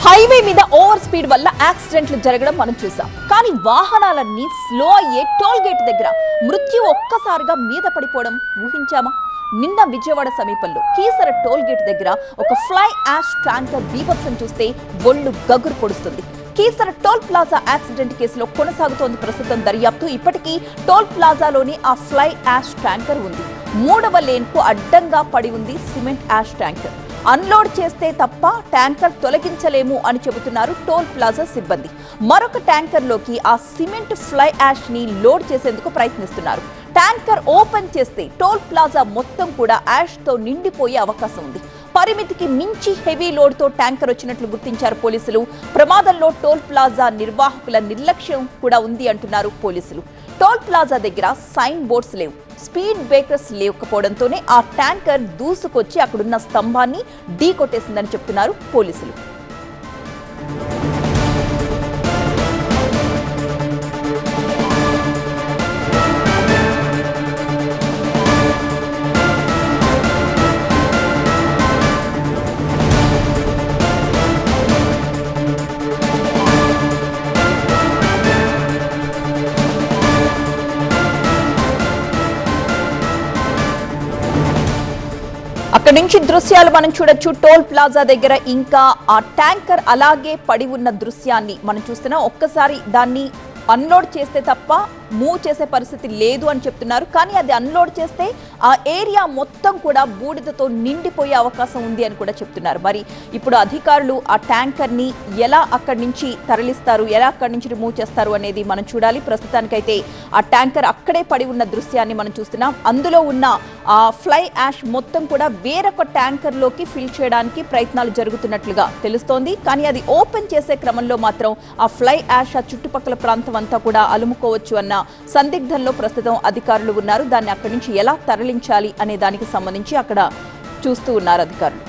Highway మీద over speed వల్ల యాక్సిడెంట్లు జరగడం మనం చూసాం. కానీ వాహనాలన్నీ స్లో అయ్యే టోల్ గేట్ దగ్గర మృత్యు ఒక్కసారిగా మీద పడిపోవడం ఊహించామా? నిన్న విజయవాడ సమీపంలో కీసర టోల్ గేట్ దగ్గర ఒక ఫ్లై యాష్ ట్యాంకర్ బీభత్సం చూస్తే ఒళ్ళు గగురు పొడుస్తుంది. కీసర టోల్ ప్లాజా యాక్సిడెంట్ కేసులో కొనసాగుతోంది ప్రస్తుతం దర్యాప్తు. ఇప్పటికీ టోల్ ప్లాజాలోని ఆ ఫ్లై యాష్ ట్యాంకర్ ఉంది. 3వ లేన్ కు అడ్డంగా పడి ఉంది సిమెంట్ యాష్ ట్యాంకర్. అన్లోడ్ చేస్తే తప్ప ట్యాంకర్ తొలగించలేము అని చెబుతున్నారు టోల్ ప్లాజా సిబ్బంది. మరొక ట్యాంకర్లోకి ఆ సిమెంట్ ఫ్లై యాష్ ని లోడ్ చేసేందుకు ప్రయత్నిస్తున్నారు. ట్యాంకర్ ఓపెన్ చేస్తే టోల్ ప్లాజా మొత్తం కూడా యాష్ తో నిండిపోయే అవకాశం ఉంది. పరిమితికి మించి హెవీ లోడ్ తో ట్యాంకర్ వచ్చినట్లు గుర్తించారు పోలీసులు. ప్రమాదంలో టోల్ ప్లాజా నిర్వాహకుల నిర్లక్ష్యం కూడా ఉంది అంటున్నారు పోలీసులు. టోల్ ప్లాజా దగ్గర సైన్ బోర్డ్స్ లేవు, స్పీడ్ బ్రేకర్స్ లేకపోవడంతోనే ఆ ట్యాంకర్ దూసుకొచ్చి అక్కడున్న స్తంభాన్ని ఢీ కొట్టేసిందని చెప్తున్నారు పోలీసులు. అక్కడి నుంచి దృశ్యాలు మనం చూడొచ్చు. టోల్ ప్లాజా దగ్గర ఇంకా ఆ ట్యాంకర్ అలాగే పడి ఉన్న దృశ్యాన్ని మనం చూస్తున్నాం. ఒక్కసారి దాన్ని అన్లోడ్ చేస్తే తప్ప మూవ్ చేసే పరిస్థితి లేదు అని చెప్తున్నారు. కానీ అది అన్లోడ్ చేస్తే ఆ ఏరియా మొత్తం కూడా బూడిదతో నిండిపోయే అవకాశం ఉంది అని కూడా చెప్తున్నారు. మరి ఇప్పుడు అధికారులు ఆ ట్యాంకర్ ని ఎలా అక్కడి నుంచి తరలిస్తారు, ఎలా అక్కడి నుంచి రిమూవ్ చేస్తారు అనేది మనం చూడాలి. ప్రస్తుతానికైతే ఆ ట్యాంకర్ అక్కడే పడి ఉన్న దృశ్యాన్ని మనం చూస్తున్నాం. అందులో ఉన్న ఆ ఫ్లై యాష్ మొత్తం కూడా వేరొక ట్యాంకర్ లోకి ఫిల్ చేయడానికి ప్రయత్నాలు జరుగుతున్నట్లుగా తెలుస్తోంది. కానీ అది ఓపెన్ చేసే క్రమంలో మాత్రం ఆ ఫ్లై యాష్ ఆ చుట్టుపక్కల ప్రాంతం అంతా కూడా అలుముకోవచ్చు అన్న సందిగ్ధంలో ప్రస్తుతం అధికారులు ఉన్నారు. దాన్ని అక్కడి నుంచి ఎలా తరలించాలి అనే దానికి సంబంధించి అక్కడ చూస్తూ ఉన్నారు అధికారులు.